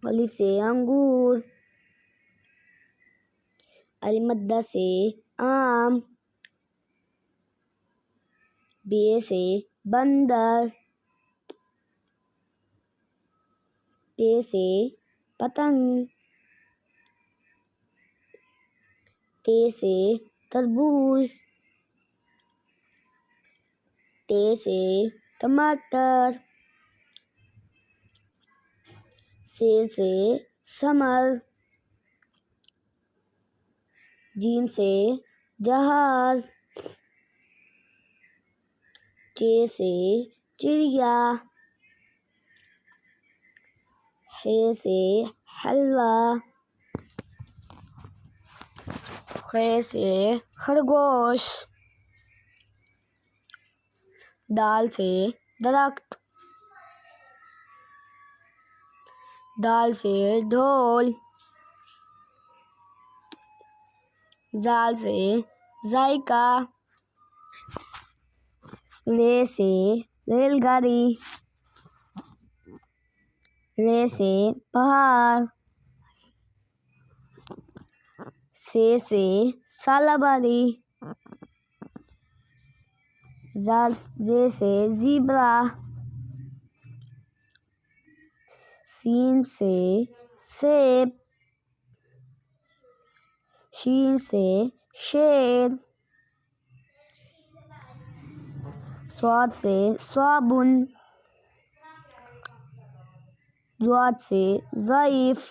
अलिफ से अंगूर, अल-मद्दा से आम, बे से बंदर, पे से पतंग, ते से तरबूज, ते से टमाटर, से समर, जीम से जहाज, चे से चिड़िया, हे से हलवा, खे से खरगोश, दाल से दरख्त, दाल से ढोल, जाल से जायका, रे से रेलगाड़ी, रे से पहाड़, से सालाबारी, जे से ज़ीब्रा, सीन से सेब, शीन से शेर, स्वाद से साबुन, ज़ाद से ज़ईफ,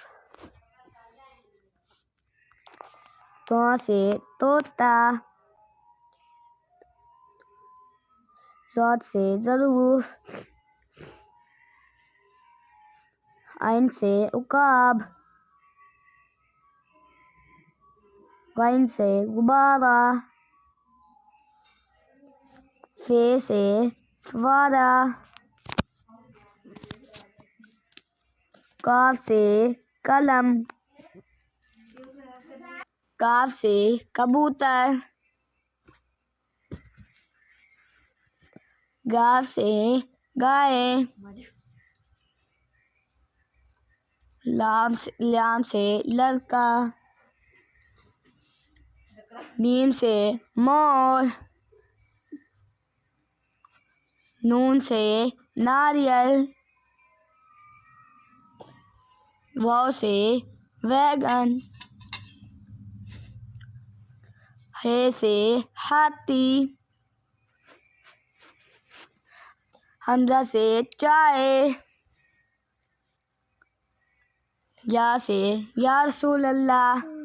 तो से तोता, ज़ाद से ज़रूर, आइन से उकाब, गाइन से गुब्बारा, फे से फवारा, काफ से कलम, काफ से कबूतर, गाफ से गाय, लाम से लड़का, मीम से मोर, नून से नारियल, वाव से वैगन, हे से हाथी, हमजा से चाय, या से या रसूल अल्लाह।